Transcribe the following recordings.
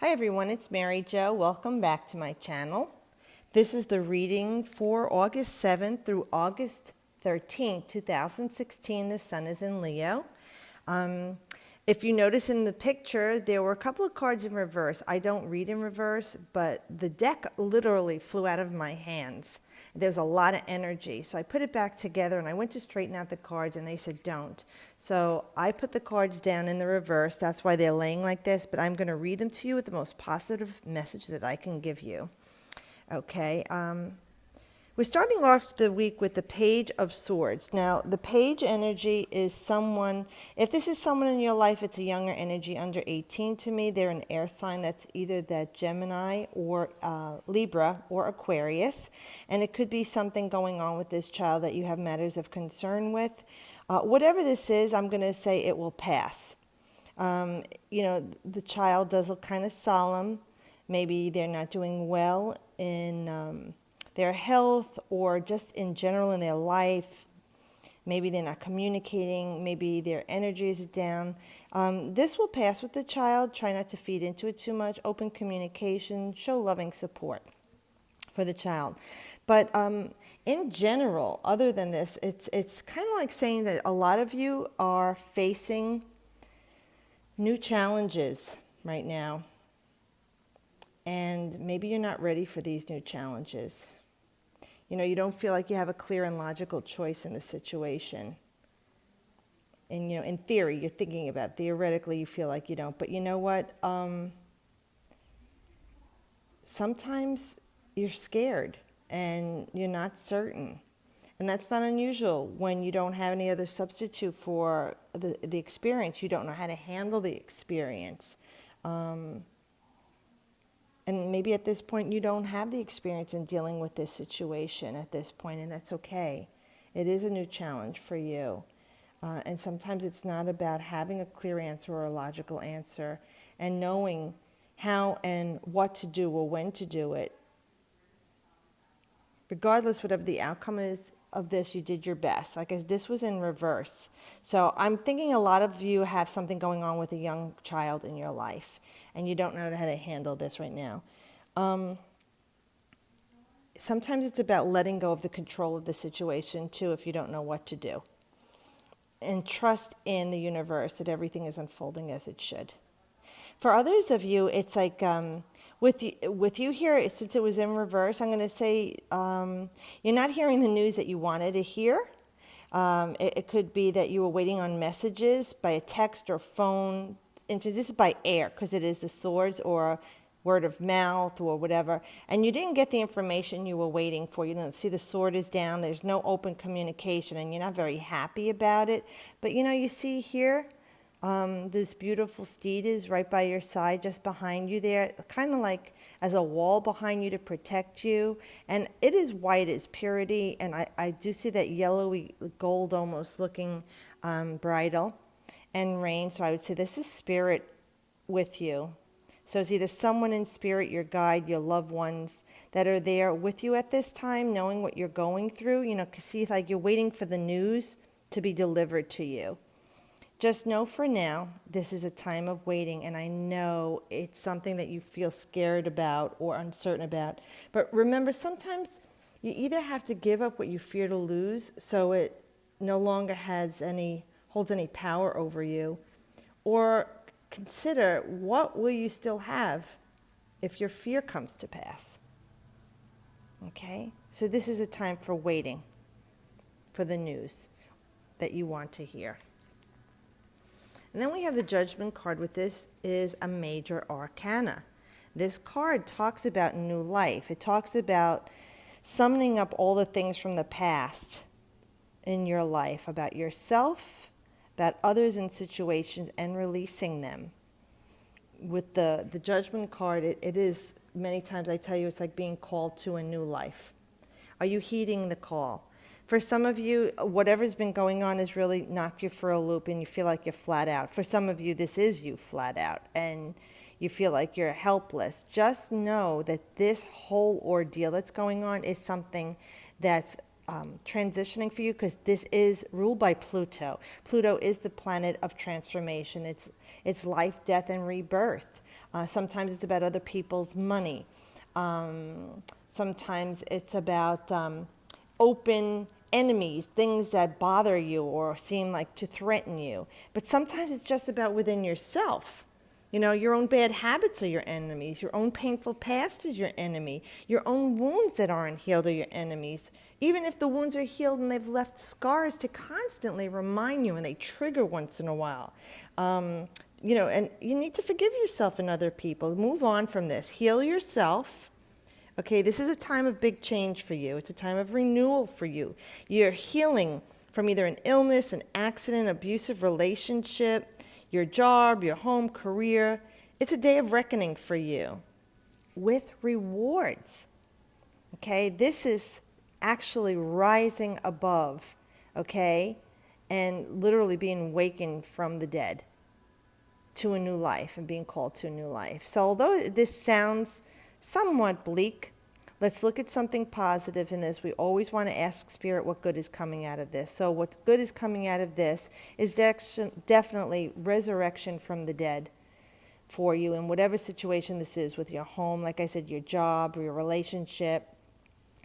Hi everyone, it's Mary Jo. Welcome back to my channel. This is the reading for August 7th through August 13th, 2016. The sun is in Leo. If you notice in the picture, there were a couple of cards in reverse. I don't read in reverse, but the deck literally flew out of my hands. There was a lot of energy. So I put it back together and I went to straighten out the cards and they said don't. So I put the cards down in the reverse. That's why they're laying like this, but I'm going to read them to you with the most positive message that I can give you. Okay. We're starting off the week with the Page of Swords. Now, the Page energy is someone, if this is someone in your life, it's a younger energy under 18 to me. They're an air sign that's either that Gemini or Libra or Aquarius. And it could be something going on with this child that you have matters of concern with. Whatever this is, I'm going to say it will pass. The child does look kind of solemn. Maybe they're not doing well in their health or just in general in their life. Maybe they're not communicating. Maybe their energy is down. This will pass with the child. Try not to feed into it too much. Open communication. Show loving support for the child. But in general, other than this, it's kind of like saying that a lot of you are facing new challenges right now. And maybe you're not ready for these new challenges. You don't feel like you have a clear and logical choice in the situation. And, in theory, you're thinking about it. Theoretically, you feel like you don't. But you know what? Sometimes you're scared and you're not certain. And that's not unusual when you don't have any other substitute for the experience. You don't know how to handle the experience. And maybe at this point you don't have the experience in dealing with this situation at this point, and that's okay. It is a new challenge for you. And sometimes it's not about having a clear answer or a logical answer and knowing how and what to do or when to do it. Regardless, whatever the outcome is of this, you did your best. Like this was in reverse. So I'm thinking a lot of you have something going on with a young child in your life, and you don't know how to handle this right now. Sometimes it's about letting go of the control of the situation, too, if you don't know what to do. And trust in the universe that everything is unfolding as it should. For others of you, it's like with you here, since it was in reverse, I'm going to say you're not hearing the news that you wanted to hear. It could be that you were waiting on messages by a text or phone. This is by air because it is the swords or word of mouth or whatever. And you didn't get the information you were waiting for. You didn't see the sword is down. There's no open communication and you're not very happy about it. But you see here, this beautiful steed is right by your side, just behind you there, kind of like as a wall behind you to protect you. And it is white as purity. And I do see that yellowy gold almost looking bridle and rein. So I would say this is spirit with you. So it's either someone in spirit, your guide, your loved ones that are there with you at this time, knowing what you're going through. See, like you're waiting for the news to be delivered to you. Just know for now, this is a time of waiting, and I know it's something that you feel scared about or uncertain about. But remember, sometimes you either have to give up what you fear to lose so it no longer holds any power over you, or consider what will you still have if your fear comes to pass. Okay? So this is a time for waiting for the news that you want to hear. And then we have the Judgment card. With this is a major arcana. This card talks about new life. It talks about summoning up all the things from the past in your life, about yourself, about others and situations, and releasing them. With the Judgment card, it is, many times I tell you, it's like being called to a new life. Are you heeding the call? For some of you, whatever's been going on has really knocked you for a loop and you feel like you're flat out. For some of you, this is you flat out and you feel like you're helpless. Just know that this whole ordeal that's going on is something that's transitioning for you, because this is ruled by Pluto. Pluto is the planet of transformation. It's life, death, and rebirth. Sometimes it's about other people's money. Sometimes it's about open enemies, things that bother you or seem like to threaten you. But sometimes it's just about within yourself. You know, your own bad habits are your enemies. Your own painful past is your enemy. Your own wounds that aren't healed are your enemies. Even if the wounds are healed and they've left scars to constantly remind you, and they trigger once in a while. You know, and you need to forgive yourself and other people. Move on from this. Heal yourself. Okay, this is a time of big change for you. It's a time of renewal for you. You're healing from either an illness, an accident, abusive relationship, your job, your home, career. It's a day of reckoning for you with rewards. Okay, this is actually rising above, okay, and literally being wakened from the dead to a new life and being called to a new life. So although this sounds somewhat bleak, let's look at something positive in this. We always want to ask Spirit what good is coming out of this. So what good is coming out of this is definitely resurrection from the dead for you in whatever situation this is, with your home, like I said, your job, or your relationship,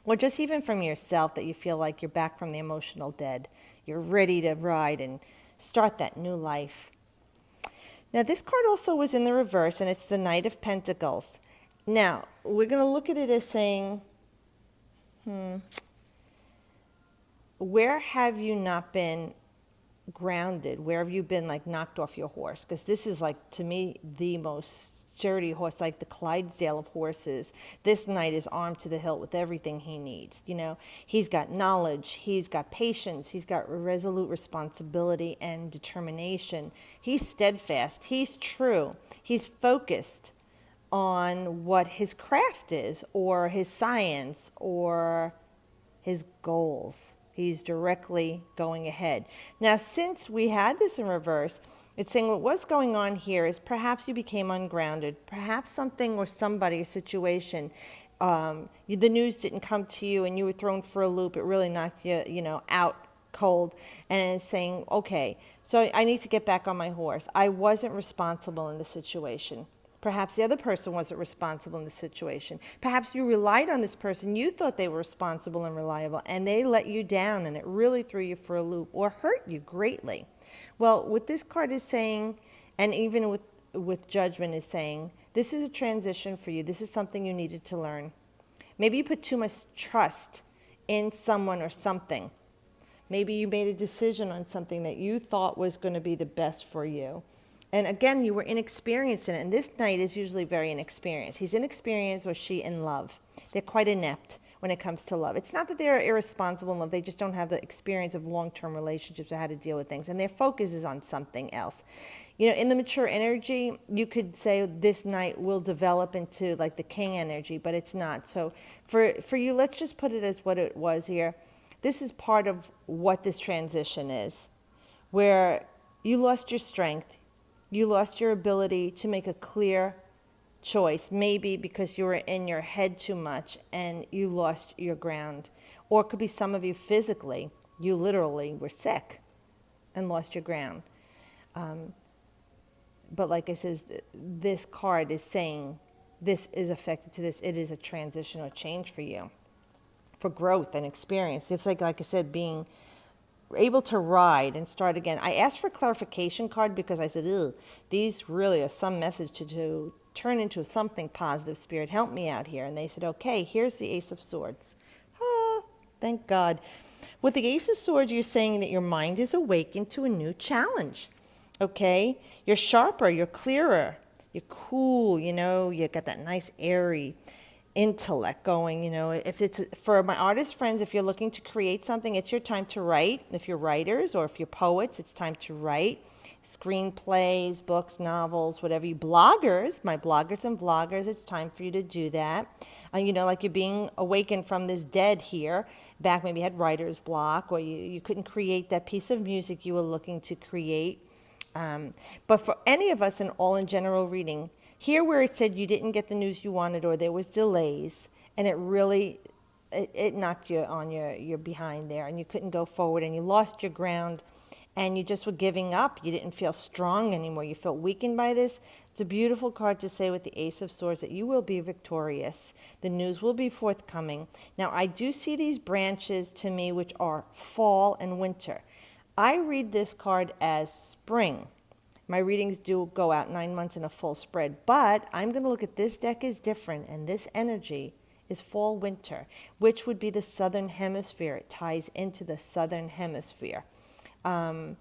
or just even from yourself, that you feel like you're back from the emotional dead. You're ready to ride and start that new life. Now, this card also was in the reverse, and it's the Knight of Pentacles. Now, we're going to look at it as saying, where have you not been grounded? Where have you been like knocked off your horse? Because this is like, to me, the most sturdy horse, like the Clydesdale of horses. This knight is armed to the hilt with everything he needs. You know, he's got knowledge, he's got patience, he's got resolute responsibility and determination. He's steadfast, he's true, he's focused on what his craft is, or his science, or his goals. He's directly going ahead. Now, since we had this in reverse, it's saying what was going on here is perhaps you became ungrounded. Perhaps something or somebody or situation, the news didn't come to you and you were thrown for a loop. It really knocked you, out cold. And it's saying, okay, so I need to get back on my horse. I wasn't responsible in the situation. Perhaps the other person wasn't responsible in the situation. Perhaps you relied on this person. You thought they were responsible and reliable, and they let you down, and it really threw you for a loop or hurt you greatly. Well, what this card is saying, and even with judgment, is saying, this is a transition for you. This is something you needed to learn. Maybe you put too much trust in someone or something. Maybe you made a decision on something that you thought was going to be the best for you. And again, you were inexperienced in it. And this knight is usually very inexperienced. He's inexperienced, or she, in love. They're quite inept when it comes to love. It's not that they're irresponsible in love. They just don't have the experience of long-term relationships or how to deal with things. And their focus is on something else. You know, in the mature energy, you could say this knight will develop into like the king energy, but it's not. So for you, let's just put it as what it was here. This is part of what this transition is, where you lost your strength. You lost your ability to make a clear choice, maybe because you were in your head too much and you lost your ground. Or it could be some of you physically. You literally were sick and lost your ground. But like I says, this card is saying this is affected to this. It is a transitional change for you, for growth and experience. It's like I said, being able to ride and start again. I asked for a clarification card because I said, ew, these really are some message to turn into something positive. Spirit, help me out here. And they said, okay, here's the Ace of Swords. Ah, thank God. With the Ace of Swords, you're saying that your mind is awakened to a new challenge. Okay? You're sharper, you're clearer, you're cool, you got that nice airy intellect going. If it's for my artist friends, if you're looking to create something, it's your time to write. If you're writers, or if you're poets, it's time to write screenplays, books, novels, whatever. You bloggers, my bloggers and vloggers, it's time for you to do that. Like you're being awakened from this dead here. Back maybe you had writer's block, or you couldn't create that piece of music you were looking to create. But for any of us, in all in general reading, here where it said you didn't get the news you wanted, or there was delays, and it really it knocked you on your behind there, and you couldn't go forward, and you lost your ground, and you just were giving up. You didn't feel strong anymore. You felt weakened by this. It's a beautiful card to say with the Ace of Swords that you will be victorious. The news will be forthcoming. Now, I do see these branches to me, which are fall and winter. I read this card as spring. My readings do go out 9 months in a full spread, but I'm going to look at this deck is different, and this energy is fall winter, which would be the southern hemisphere. It ties into the southern hemisphere. And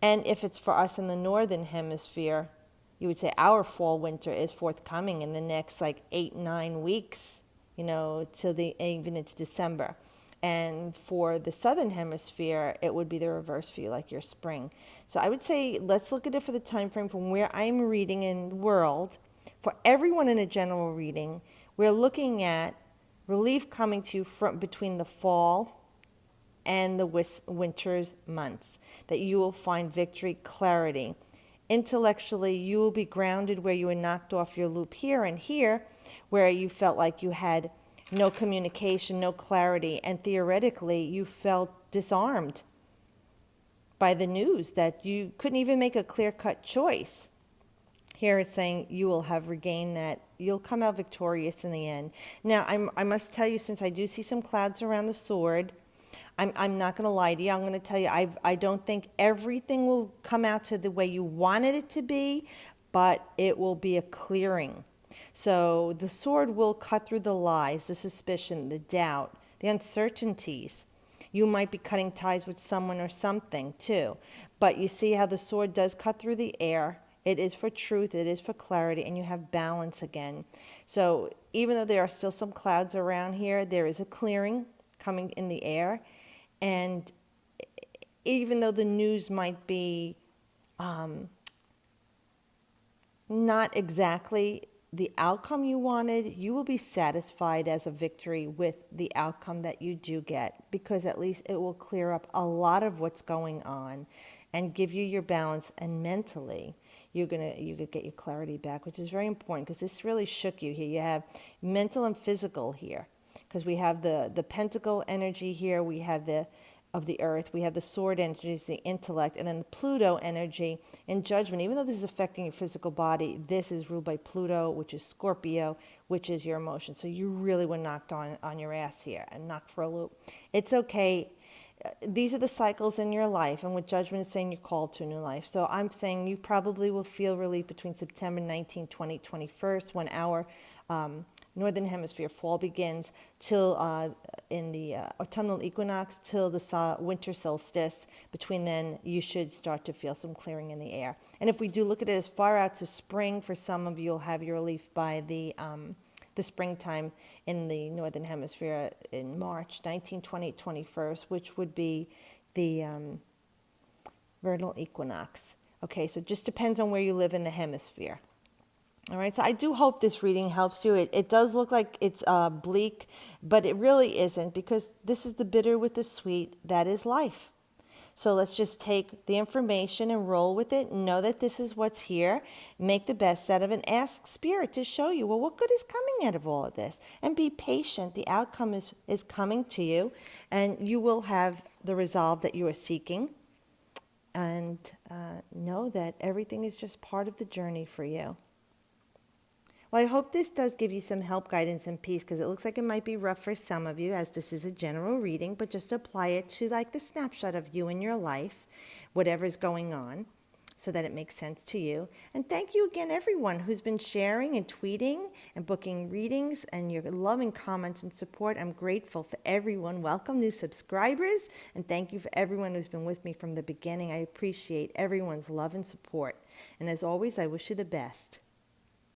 if it's for us in the northern hemisphere, you would say our fall winter is forthcoming in the next like 8-9 weeks, till even into December. And for the southern hemisphere, it would be the reverse for you, like your spring. So I would say let's look at it for the time frame from where I'm reading in the world. For everyone in a general reading, we're looking at relief coming to you from between the fall and the winter's months, that you will find victory, clarity. Intellectually, you will be grounded where you were knocked off your loop here and here, where you felt like you had no communication, no clarity, and theoretically you felt disarmed by the news that you couldn't even make a clear-cut choice. Here it's saying you will have regained that. You'll come out victorious in the end. Now, I must tell you, since I do see some clouds around the sword, I'm not going to lie to you. I'm going to tell you, I don't think everything will come out to the way you wanted it to be, but it will be a clearing. So the sword will cut through the lies, the suspicion, the doubt, the uncertainties. You might be cutting ties with someone or something too. But you see how the sword does cut through the air. It is for truth, it is for clarity, and you have balance again. So even though there are still some clouds around here, there is a clearing coming in the air. And even though the news might be not exactly the outcome you wanted, you will be satisfied as a victory with the outcome that you do get, because at least it will clear up a lot of what's going on and give you your balance, and mentally you could get your clarity back, which is very important, because this really shook you here. You have mental and physical here, because we have the pentacle energy here, we have the of the earth, we have the sword energy, the intellect, and then the Pluto energy and judgment. Even though this is affecting your physical body, this is ruled by Pluto, which is Scorpio, which is your emotions. So you really were knocked on your ass here and knocked for a loop. It's okay. These are the cycles in your life, and with judgment it's saying you're called to a new life. So I'm saying you probably will feel relief between September 19, 20, 21st, when our northern hemisphere fall begins, till in the autumnal equinox, till the winter solstice. Between then, you should start to feel some clearing in the air. And if we do look at it as far out to spring, for some of you, you'll have your relief by the springtime in the northern hemisphere in March 19, 20, 21st, which would be the vernal equinox. Okay, so it just depends on where you live in the hemisphere. All right, so I do hope this reading helps you. It does look like it's bleak, but it really isn't, because this is the bitter with the sweet. That is life. So let's just take the information and roll with it. Know that this is what's here. Make the best out of it. Ask Spirit to show you, well, what good is coming out of all of this? And be patient. The outcome is coming to you, and you will have the resolve that you are seeking. And know that everything is just part of the journey for you. Well, I hope this does give you some help, guidance, and peace, because it looks like it might be rough for some of you, as this is a general reading, but just apply it to like the snapshot of you in your life, whatever's going on, so that it makes sense to you. And thank you again, everyone who's been sharing and tweeting and booking readings, and your loving comments and support. I'm grateful for everyone. Welcome new subscribers, and thank you for everyone who's been with me from the beginning. I appreciate everyone's love and support. And as always, I wish you the best.